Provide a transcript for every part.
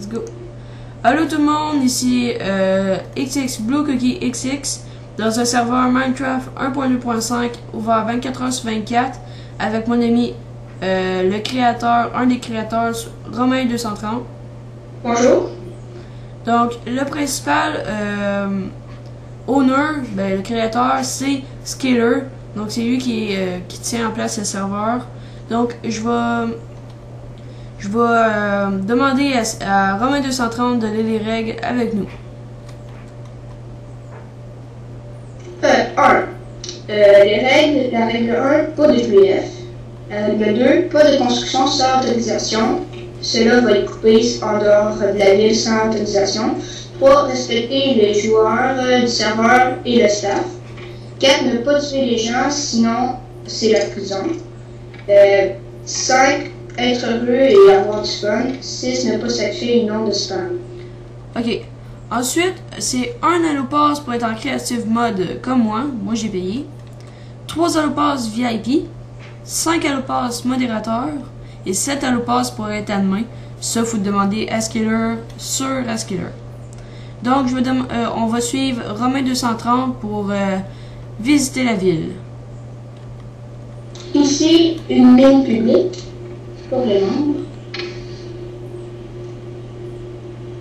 Let's go. Allô tout le monde, ici XX Blue Cookie XX dans un serveur Minecraft 1.2.5 ouvert 24h/24 avec mon ami le créateur, un des créateurs, Romain230. Bonjour. Donc le principal owner, le créateur, c'est Skiller. Donc c'est lui qui tient en place le serveur. Donc je vais demander à Romain230 de donner les règles avec nous. 1. Les règles. La règle 1, pas de QF. La règle 2, pas de construction sans autorisation. Cela va être coupé en dehors de la ville sans autorisation. 3. Respecter les joueurs du serveur et le staff. 4. Ne pas tuer les gens, sinon c'est la prison. 5. Être heureux et avoir du fun. 6. Ne pas sacrifier une nom de spam. Ok. Ensuite, c'est 1 allopass pour être en creative mode comme moi. Moi, j'ai payé. 3 allopass VIP. 5 allopass modérateur. Et 7 allopass pour être admin. Ça, faut demander à Skiller sur Skiller. Donc, on va suivre Romain230 pour visiter la ville. Ici, une mine publique pour les membres.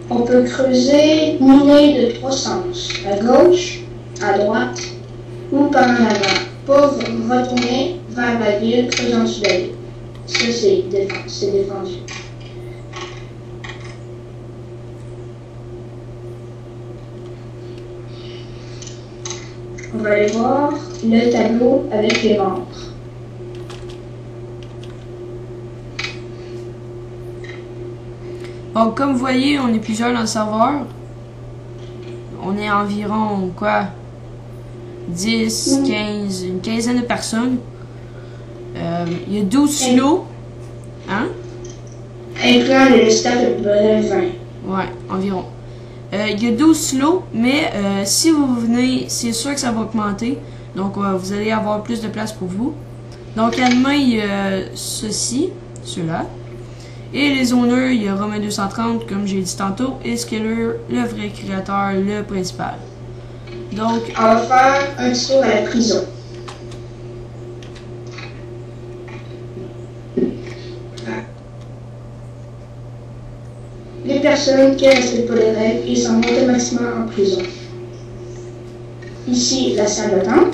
On peut creuser, miner de 3 sens, à gauche, à droite ou par en avant, pour retourner vers la ville, creusant sous la ville. Ça, c'est défendu. On va aller voir le tableau avec les membres. Bon, comme vous voyez, on est plusieurs dans le serveur. On est environ, 10, 15, une quinzaine de personnes. Il y a 12 slots. Hein? Incluant le staff de 20. Ouais, environ. Il y a 12 slots, mais si vous venez, c'est sûr que ça va augmenter. Donc, vous allez avoir plus de place pour vous. Donc, à demain, il y a ceux-là. Et les owners, il y a Romain230, comme j'ai dit tantôt, et Skiller, le vrai créateur, le principal. Donc, on va faire un tour à la prison. Les personnes qui ne respectent pas les règles, ils sont automatiquement en prison. Ici, la salle d'attente.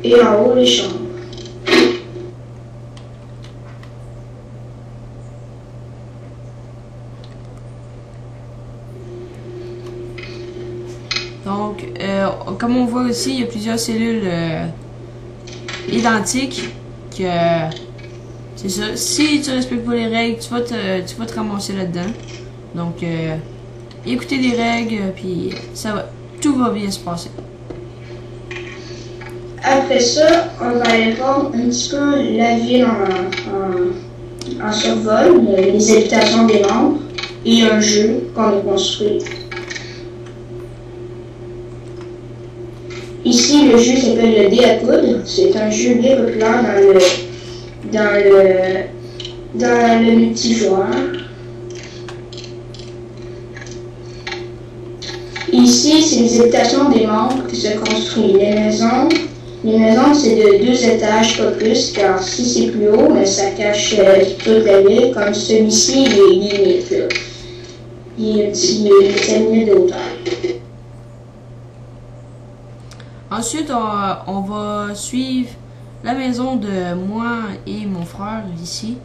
Et en haut, les chambres. Donc, comme on voit aussi, il y a plusieurs cellules identiques. C'est ça. Si tu respectes pas les règles, tu vas te ramasser là-dedans. Donc, écoutez les règles, puis tout va bien se passer. Après ça, on va aller voir un petit peu la ville en survol, les habitations des membres et un jeu qu'on a construit. Ici, le jeu s'appelle le dé à poudre. C'est un jeu bien populaire dans le multijoueur. Ici, c'est les habitations des membres qui se construisent. Les maisons, c'est de 2 étages, pas plus, car si c'est plus haut, mais ça cache toute la ville, comme celui-ci, il est limite, là. Il est limite de hauteur. Ensuite, on va suivre la maison de moi et mon frère, ici.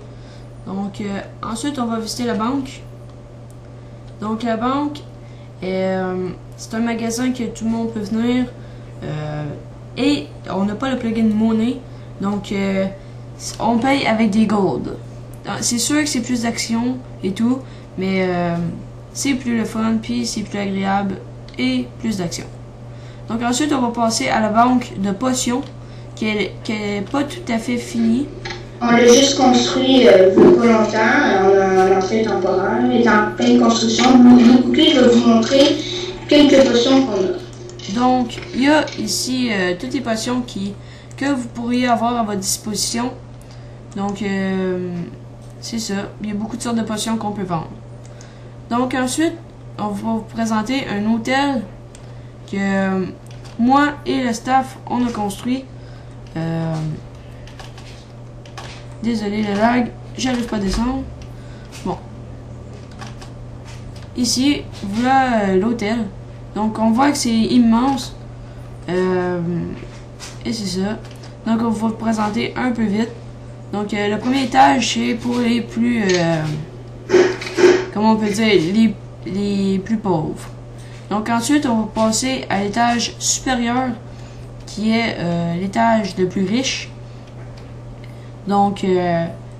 Donc, ensuite, on va visiter la banque. Donc, la banque, c'est un magasin que tout le monde peut venir. Et on n'a pas le plugin monnaie, donc on paye avec des gold. C'est sûr que c'est plus d'action et tout, mais c'est plus le fun, puis c'est plus agréable et plus d'action. Donc ensuite, on va passer à la banque de potions, qui est pas tout à fait finie. On l'a juste construit il y a pas longtemps, on a l'entrée temporaire, il est en pleine construction. Je vais vous montrer quelques potions qu'on a. Donc, il y a ici toutes les potions qui que vous pourriez avoir à votre disposition. Donc, c'est ça. Il y a beaucoup de sortes de potions qu'on peut vendre. Donc, ensuite, on va vous présenter un hôtel que moi et le staff, on a construit. Désolé le lag, j'arrive pas à descendre. Bon. Ici, voilà l'hôtel. Donc, on voit que c'est immense. Et c'est ça. Donc, on va vous présenter un peu vite. Donc, le premier étage, c'est pour les plus... comment on peut dire? Les plus pauvres. Donc, ensuite, on va passer à l'étage supérieur, qui est l'étage le plus riche. Donc,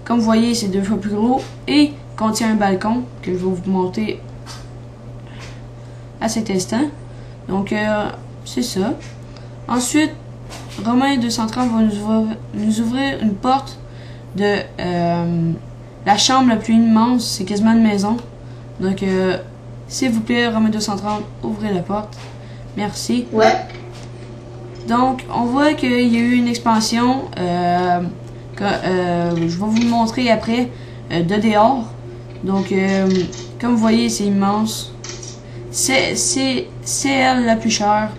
comme vous voyez, c'est 2 fois plus gros et contient un balcon que je vais vous montrer à cet instant. Donc, c'est ça. Ensuite, Romain 230 va nous ouvrir une porte de la chambre la plus immense. C'est quasiment une maison. Donc, s'il vous plaît, Romain 230, ouvrez la porte. Merci. Ouais. Donc, on voit qu'il y a eu une expansion je vais vous montrer après de dehors. Donc, comme vous voyez, c'est immense. C'est elle la plus chère.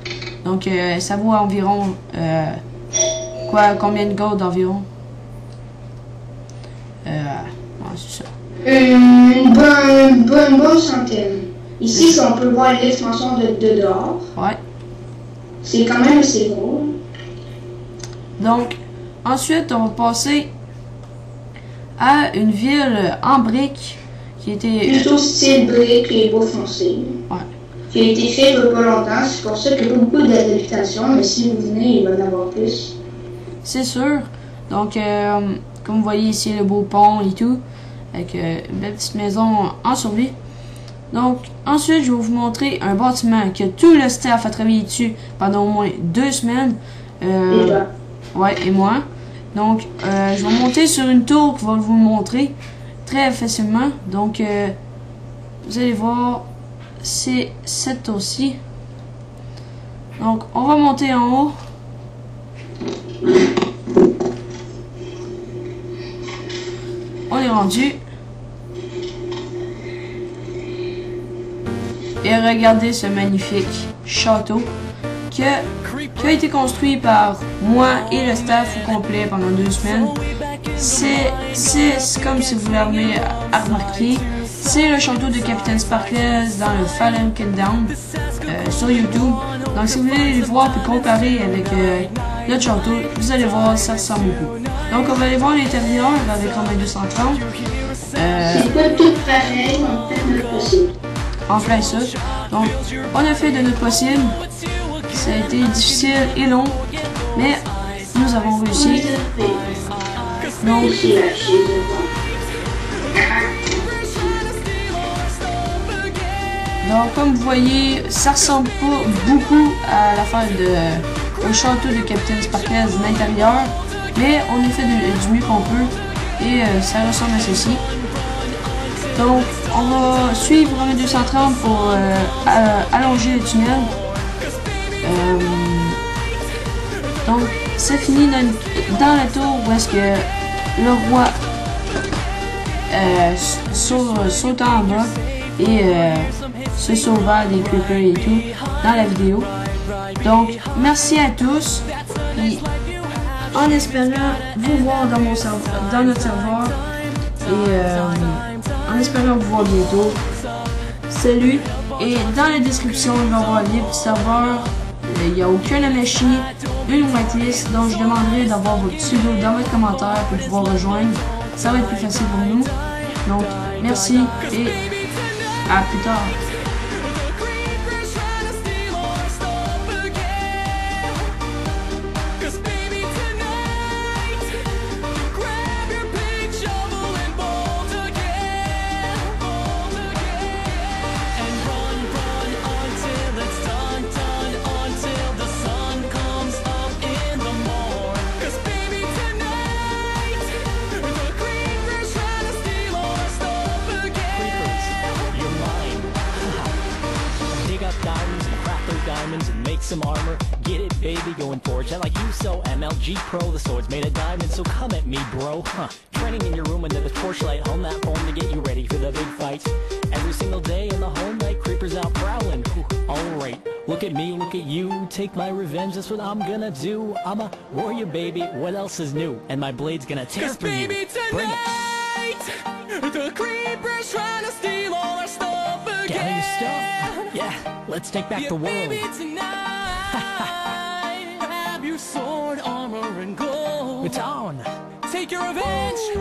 Donc, ça vaut environ combien de gold environ? Ouais, c'est ça. Une bonne centaine. Ici, si on peut voir l'expansion de dehors. Ouais. C'est quand même assez gros. Donc, ensuite, on va passer à une ville en briques qui était... Plutôt style brique et beau foncé. Ouais. Qui a été fait il n'y a pas longtemps. C'est pour ça qu'il y a pas beaucoup d'habitations. Mais si vous venez, il va y en avoir plus. C'est sûr. Donc, comme vous voyez ici, le beau pont et tout. Avec une belle petite maison en survie. Donc, ensuite, je vais vous montrer un bâtiment que tout le staff a travaillé dessus pendant au moins 2 semaines. Et toi? Ouais, et moi. Donc, je vais monter sur une tour qui va vous le montrer très facilement. Donc, vous allez voir, c'est cette tour-ci. Donc, on va monter en haut. On est rendu. Et regardez ce magnifique château qui a été construit par moi et le staff au complet pendant 2 semaines. C'est comme si vous l'avez remarqué, c'est le château de Capitaine Sparkles dans le Fallen Countdown sur YouTube. Donc si vous voulez le voir et comparer avec notre château, vous allez voir, ça ressemble beaucoup. Donc on va aller voir l'intérieur avec Romain 230. C'est pas tout pareil, on fait notre possible. En plein ça. Donc on a fait de notre possible. Ça a été difficile et long, mais nous avons réussi. Donc, comme vous voyez, ça ressemble pas beaucoup à l'affaire au château de Capitaine Sparkles de l'intérieur, mais on a fait du mieux qu'on peut et ça ressemble à ceci. Donc, on va suivre Romain 230 pour allonger le tunnel. Donc, c'est fini dans la tour où est-ce que le roi saute en bas et se sauva des creepers et tout dans la vidéo. Donc, merci à tous et en espérant vous voir dans notre serveur et en espérant vous voir bientôt. Salut! Et dans la description, il va y avoir les petits serveurs. Il n'y a aucun Amashi, une whitelist, donc je demanderai d'avoir votre pseudo dans votre commentaire pour pouvoir rejoindre. Ça va être plus facile pour nous. Donc, merci et à plus tard. Diamonds and craft those diamonds and make some armor. Get it baby, going forge. I like you so MLG Pro. The sword's made of diamond, so come at me, bro. Training in your room under the torchlight, hone that form to get you ready for the big fight. Every single day in the home night, creepers out prowling. Alright, look at me, look at you. Take my revenge, that's what I'm gonna do. I'm a warrior, baby, what else is new? And my blade's gonna tear through you. Baby, tonight, the creeper's trying to steal all our stuff again. Gather your stuff. Yeah, let's take back the world. Baby, tonight, have your sword, armor, and gold. It's on. Take your revenge. So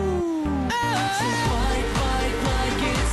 fight, fight like it